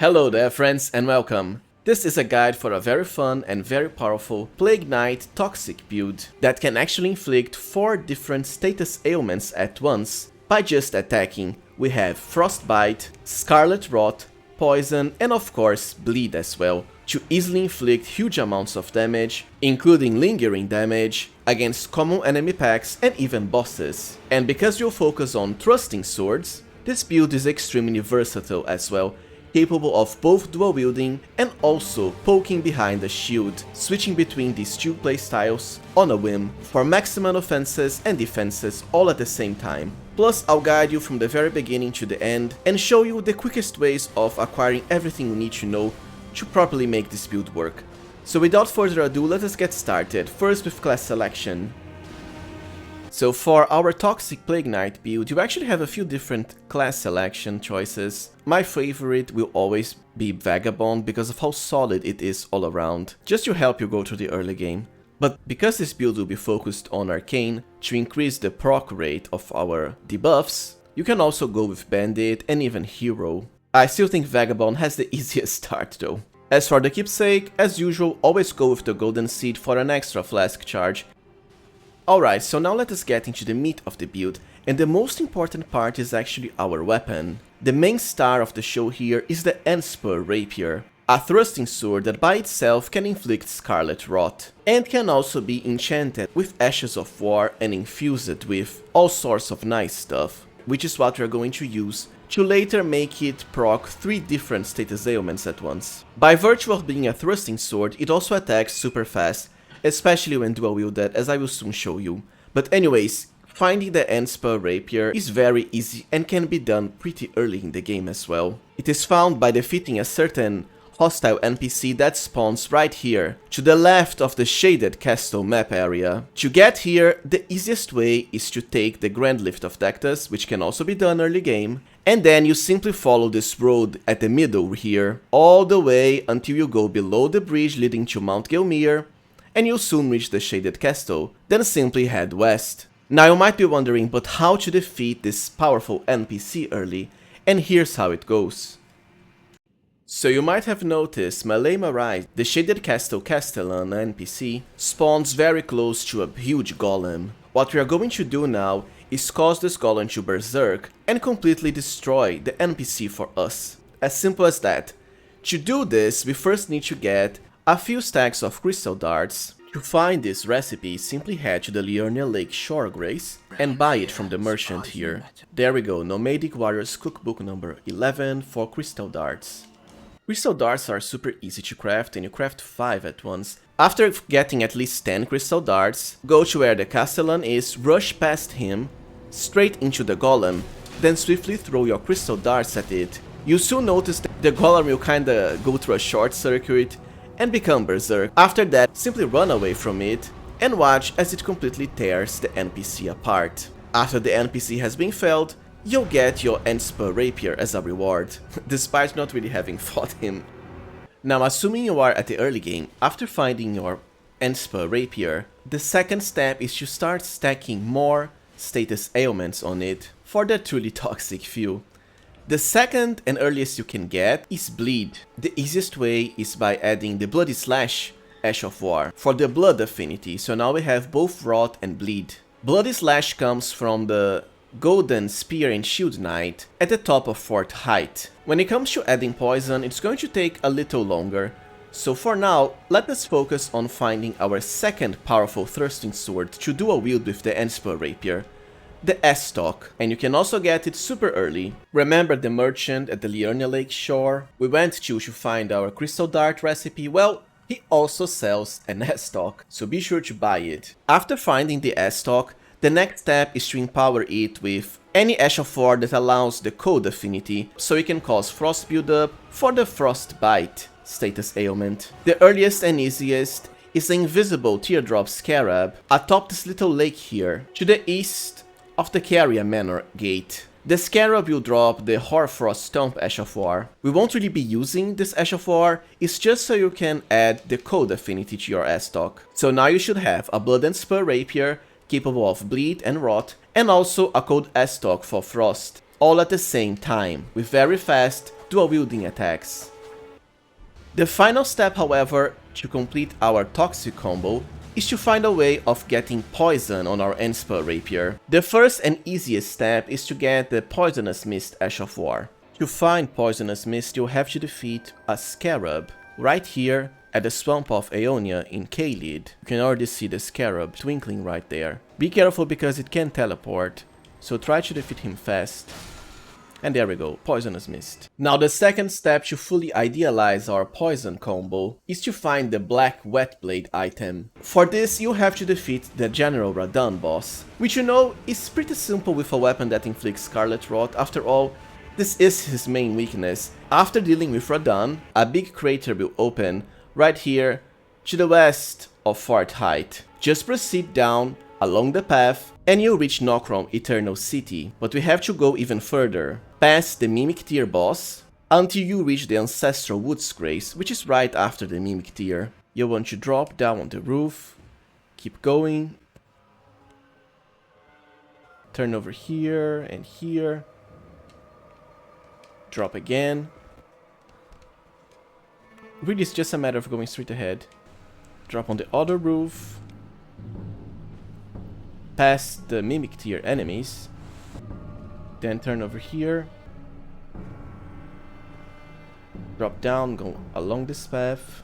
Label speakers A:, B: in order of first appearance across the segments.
A: Hello there friends and welcome. This is a guide for a very fun and very powerful Plague Knight Toxic build that can actually inflict 4 different status ailments at once by just attacking. We have Frostbite, Scarlet Rot, Poison and of course Bleed as well, to easily inflict huge amounts of damage, including lingering damage, against common enemy packs and even bosses. And because you'll focus on thrusting swords, this build is extremely versatile as well, capable of both dual wielding and also poking behind the shield, switching between these two playstyles on a whim for maximum offenses and defenses all at the same time. Plus I'll guide you from the very beginning to the end and show you the quickest ways of acquiring everything you need to know to properly make this build work. So without further ado, let us get started, first with class selection. So for our Toxic Plague Knight build, you actually have a few different class selection choices. My favorite will always be Vagabond because of how solid it is all around, just to help you go through the early game. But because this build will be focused on Arcane to increase the proc rate of our debuffs, you can also go with Bandit and even Hero. I still think Vagabond has the easiest start though. As for the Keepsake, as usual, always go with the Golden Seed for an extra Flask charge. Alright, so now let us get into the meat of the build, and the most important part is actually our weapon. The main star of the show here is the Antspur Rapier, a thrusting sword that by itself can inflict Scarlet Rot, and can also be enchanted with Ashes of War and infused with all sorts of nice stuff, which is what we are going to use to later make it proc 3 different status ailments at once. By virtue of being a thrusting sword, it also attacks super fast, especially when dual wielded, as I will soon show you. But anyways, finding the Antspur Rapier is very easy and can be done pretty early in the game as well. It is found by defeating a certain hostile NPC that spawns right here, to the left of the shaded castle map area. To get here, the easiest way is to take the Grand Lift of Dectus, which can also be done early game, and then you simply follow this road at the middle here, all the way until you go below the bridge leading to Mount Gelmir, and you'll soon reach the shaded castle, then simply head west. Now you might be wondering, but how to defeat this powerful NPC early, and here's how it goes. So you might have noticed Melee Marai, the shaded castle Castellan NPC, spawns very close to a huge golem. What we are going to do now is cause this golem to berserk and completely destroy the NPC for us. As simple as that. To do this, we first need to get a few stacks of crystal darts. To find this recipe, simply head to the Liurnia Lake Shore Grace and buy it from the merchant here. There we go, Nomadic Warriors Cookbook number 11 for crystal darts. Crystal darts are super easy to craft and you craft 5 at once. After getting at least 10 crystal darts, go to where the Castellan is, rush past him, straight into the golem, then swiftly throw your crystal darts at it. You'll soon notice that the golem will kinda go through a short circuit and become berserk. After that, simply run away from it and watch as it completely tears the NPC apart. After the NPC has been felled, you'll get your Antspur Rapier as a reward, despite not really having fought him. Now, assuming you are at the early game, after finding your Antspur Rapier, the second step is to start stacking more status ailments on it for the truly toxic feel. The second and earliest you can get is Bleed. The easiest way is by adding the Bloody Slash Ash of War for the blood affinity, so now we have both Rot and Bleed. Bloody Slash comes from the Golden Spear and Shield Knight at the top of Fort Height. When it comes to adding poison, it's going to take a little longer, so for now, let us focus on finding our second powerful thrusting sword to dual wield with the Antspur Rapier, the S-Stock, and you can also get it super early. Remember the merchant at the Liurnia Lake Shore we went to find our crystal dart recipe? Well, he also sells an S-Stock, so be sure to buy it. After finding the S-Stock, the next step is to empower it with any Ash of War that allows the Cold affinity, so it can cause Frost buildup for the Frostbite status ailment. The earliest and easiest is the invisible Teardrop Scarab atop this little lake here, to the east of the Caria Manor gate. The Scarab will drop the Hoarfrost Stomp Ash of War. We won't really be using this Ash of War, it's just so you can add the Cold affinity to your S-Stock. So now you should have a Blood and Spur Rapier, capable of Bleed and Rot, and also a Cold S-Stock for Frost, all at the same time, with very fast dual wielding attacks. The final step, however, to complete our toxic combo is to find a way of getting poison on our Antspur Rapier. The first and easiest step is to get the Poisonous Mist Ash of War. To find Poisonous Mist, you'll have to defeat a scarab right here at the Swamp of Aeonia in Caelid. You can already see the scarab twinkling right there. Be careful because it can teleport, so try to defeat him fast. And there we go, Poisonous Mist. Now the second step to fully idealize our poison combo is to find the Black Wetblade item. For this you have to defeat the General Radahn boss, which you know is pretty simple with a weapon that inflicts Scarlet Rot. After all, this is his main weakness. After dealing with Radahn, a big crater will open right here to the west of Fort Height. Just proceed down along the path and you'll reach Nokrom Eternal City, but we have to go even further, past the Mimic Tier boss, until you reach the Ancestral Woods Grace, which is right after the Mimic Tier. You'll want to drop down on the roof, keep going, turn over here and here, drop again. Really, it's just a matter of going straight ahead. Drop on the other roof, past the Mimic Tier enemies, then turn over here, drop down, go along this path,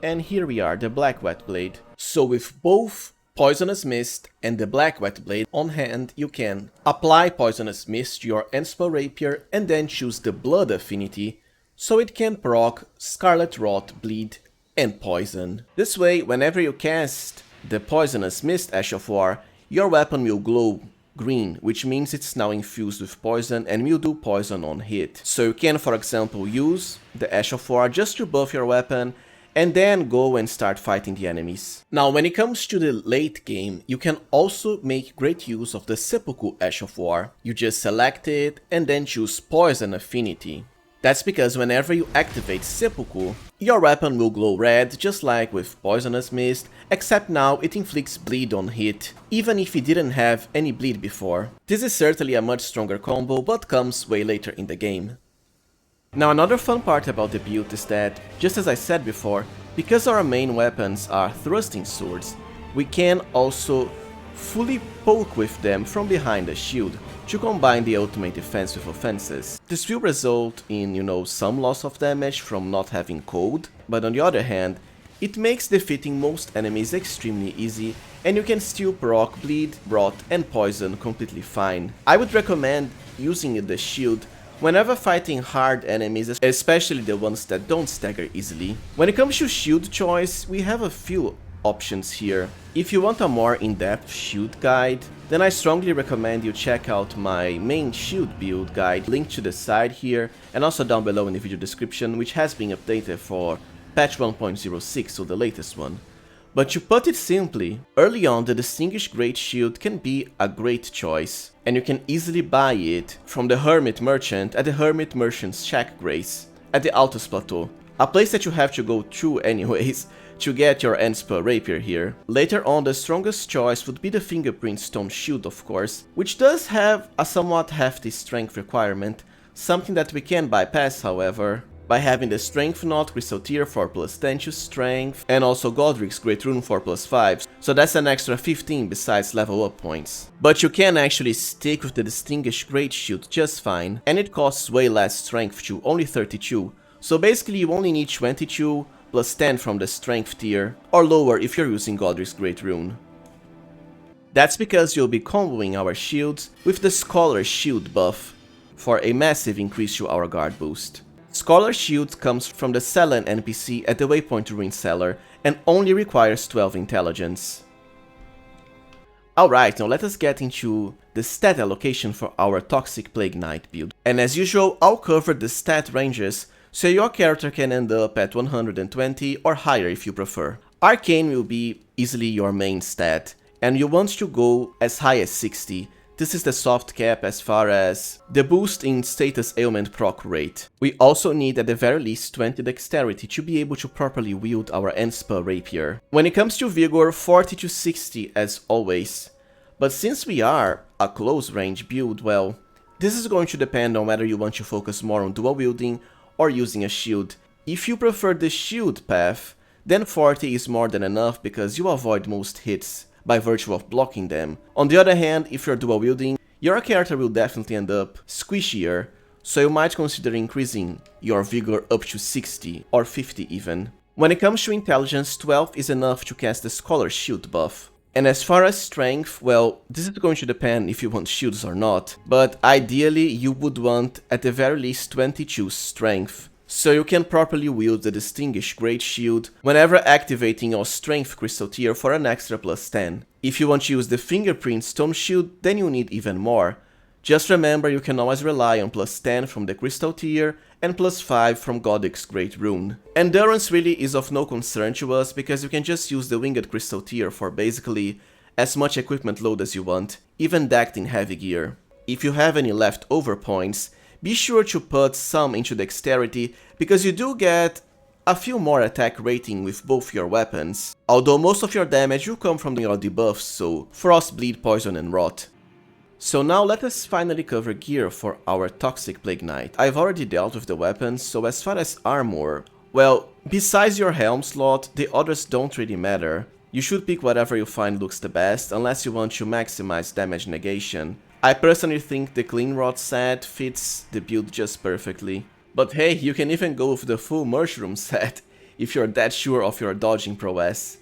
A: and here we are, the Black Wetblade. So with both Poisonous Mist and the Black Wetblade on hand, you can apply Poisonous Mist to your Antspur Rapier and then choose the Blood affinity so it can proc Scarlet Rot, Bleed and Poison. This way, whenever you cast the Poisonous Mist Ash of War, your weapon will glow green, which means it's now infused with poison and will do poison on hit. So you can, for example, use the Ash of War just to buff your weapon and then go and start fighting the enemies. Now, when it comes to the late game, you can also make great use of the SEPPUKU Ash of War. You just select it and then choose Poison Affinity. That's because whenever you activate SEPPUKU, your weapon will glow red, just like with Poisonous Mist, except now it inflicts bleed on hit, even if it didn't have any bleed before. This is certainly a much stronger combo, but comes way later in the game. Now, another fun part about the build is that, just as I said before, because our main weapons are thrusting swords, we can also fully poke with them from behind the shield to combine the ultimate defense with offenses. This will result in, some loss of damage from not having cold, but on the other hand, it makes defeating most enemies extremely easy and you can still proc bleed, rot and poison completely fine. I would recommend using the shield whenever fighting hard enemies, especially the ones that don't stagger easily. When it comes to shield choice, we have a few options here. If you want a more in-depth shield guide, then I strongly recommend you check out my main shield build guide, linked to the side here and also down below in the video description, which has been updated for patch 1.06, so the latest one. But to put it simply, early on the Distinguished Great Shield can be a great choice, and you can easily buy it from the Hermit Merchant at the Hermit Merchant's Shack Grace at the Altus Plateau, a place that you have to go through anyways to get your Antspur Rapier here. Later on, the strongest choice would be the Fingerprint Stone Shield, of course, which does have a somewhat hefty strength requirement, something that we can bypass, however, by having the Strength Knot Crystal Tier for +10 to Strength, and also Godric's Great Rune for +5, so that's an extra 15 besides level up points. But you can actually stick with the Distinguished Great Shield just fine, and it costs way less strength too, only 32, so basically you only need 22 plus 10 from the Strength tier, or lower if you're using Godric's Great Rune. That's because you'll be comboing our shields with the Scholar Shield buff for a massive increase to our guard boost. Scholar Shield comes from the Sellen NPC at the Waypoint Ruin Cellar and only requires 12 intelligence. Alright, now let us get into the stat allocation for our Toxic Plague Knight build. And as usual, I'll cover the stat ranges so your character can end up at 120 or higher if you prefer. Arcane will be easily your main stat, and you want to go as high as 60. This is the soft cap as far as the boost in status ailment proc rate. We also need at the very least 20 dexterity to be able to properly wield our Antspur Rapier. When it comes to vigor, 40 to 60 as always. But since we are a close range build, well, This is going to depend on whether you want to focus more on dual wielding or using a shield. If you prefer the shield path, then 40 is more than enough because you avoid most hits by virtue of blocking them. On the other hand, if you're dual wielding, your character will definitely end up squishier, so you might consider increasing your vigor up to 60 or 50 even. When it comes to intelligence, 12 is enough to cast the Scholar's Shield buff. And as far as strength, well, this is going to depend if you want shields or not, but ideally you would want at the very least 22 strength, so you can properly wield the Distinguished Great Shield whenever activating your strength crystal tier for an extra plus 10. If you want to use the Fingerprint Stone Shield, then you need even more. Just remember you can always rely on plus 10 from the crystal tier and plus 5 from Godic's Great Rune. Endurance really is of no concern to us because you can just use the Winged Crystal tier for basically as much equipment load as you want, even decked in heavy gear. If you have any leftover points, be sure to put some into Dexterity because you do get a few more attack rating with both your weapons, although most of your damage will come from your debuffs, so Frost, Bleed, Poison and Rot. So now let us finally cover gear for our Toxic Plague Knight. I've already dealt with the weapons, so as far as armor, well, besides your helm slot, the others don't really matter. You should pick whatever you find looks the best, unless you want to maximize damage negation. I personally think the Clean Rod set fits the build just perfectly. But hey, you can even go with the full Mushroom set, if you're that sure of your dodging prowess.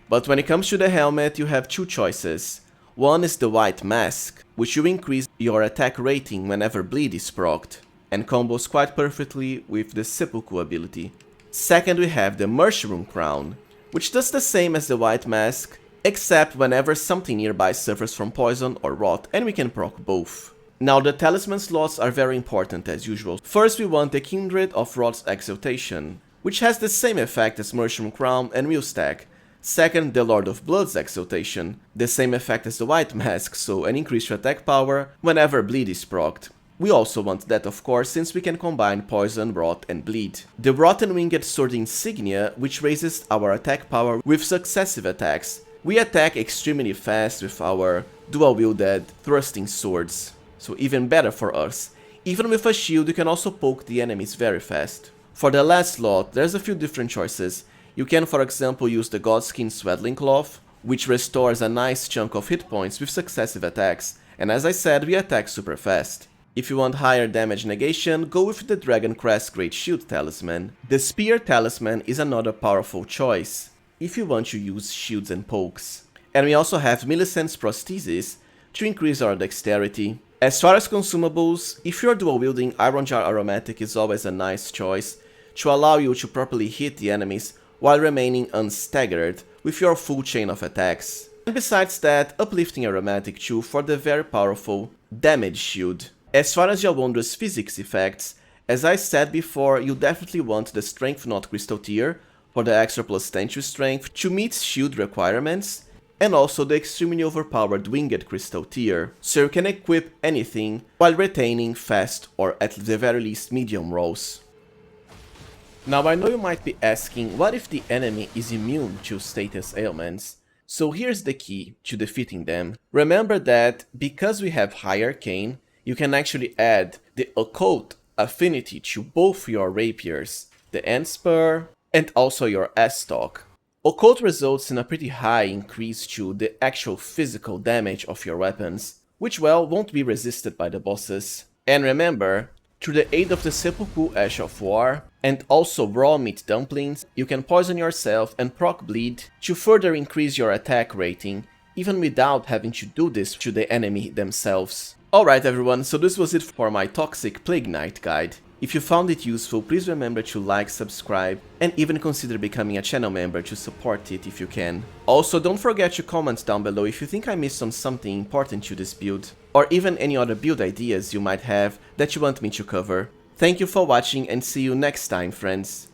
A: But when it comes to the helmet, you have two choices. One is the White Mask, which will increase your attack rating whenever Bleed is procced, and combos quite perfectly with the Seppuku ability. Second, we have the Mushroom Crown, which does the same as the White Mask, except whenever something nearby suffers from poison or rot, and we can proc both. Now the Talisman slots are very important as usual. First we want the Kindred of Rot's Exaltation, which has the same effect as Mushroom Crown and will stack. Second, the Lord of Blood's Exaltation, the same effect as the White Mask, so an increased attack power whenever Bleed is procced. We also want that of course, since we can combine Poison, Rot and Bleed. The Rotten Winged Sword Insignia, which raises our attack power with successive attacks. We attack extremely fast with our dual-wielded thrusting swords, so even better for us. Even with a shield you can also poke the enemies very fast. For the last slot, there's a few different choices. You can, for example, use the Godskin Swaddling Cloth, which restores a nice chunk of hit points with successive attacks, and as I said, we attack super fast. If you want higher damage negation, go with the Dragon Crest Great Shield Talisman. The Spear Talisman is another powerful choice, if you want to use shields and pokes. And we also have Millicent's Prosthesis to increase our dexterity. As far as consumables, if you're dual wielding, Iron Jar Aromatic is always a nice choice to allow you to properly hit the enemies while remaining unstaggered with your full chain of attacks. And besides that, Uplifting Aromatic too for the very powerful Damage Shield. As far as your Wondrous physics effects, as I said before, you definitely want the Strength Knot Crystal tier for the extra plus 10 to strength to meet shield requirements, and also the extremely overpowered Winged Crystal tier, so you can equip anything while retaining fast or at the very least medium rolls. Now I know you might be asking, what if the enemy is immune to status ailments? So here's the key to defeating them. Remember that because we have high arcane, you can actually add the occult affinity to both your rapiers, the Antspur and also your S-Stock. Occult results in a pretty high increase to the actual physical damage of your weapons, which well won't be resisted by the bosses. And remember, through the aid of the Seppuku Ash of War, and also raw meat dumplings, you can poison yourself and proc bleed to further increase your attack rating, even without having to do this to the enemy themselves. Alright everyone, so this was it for my Toxic Plague Knight guide. If you found it useful, please remember to like, subscribe, and even consider becoming a channel member to support it if you can. Also, don't forget to comment down below if you think I missed on something important to this build, or even any other build ideas you might have that you want me to cover. Thank you for watching and see you next time, friends.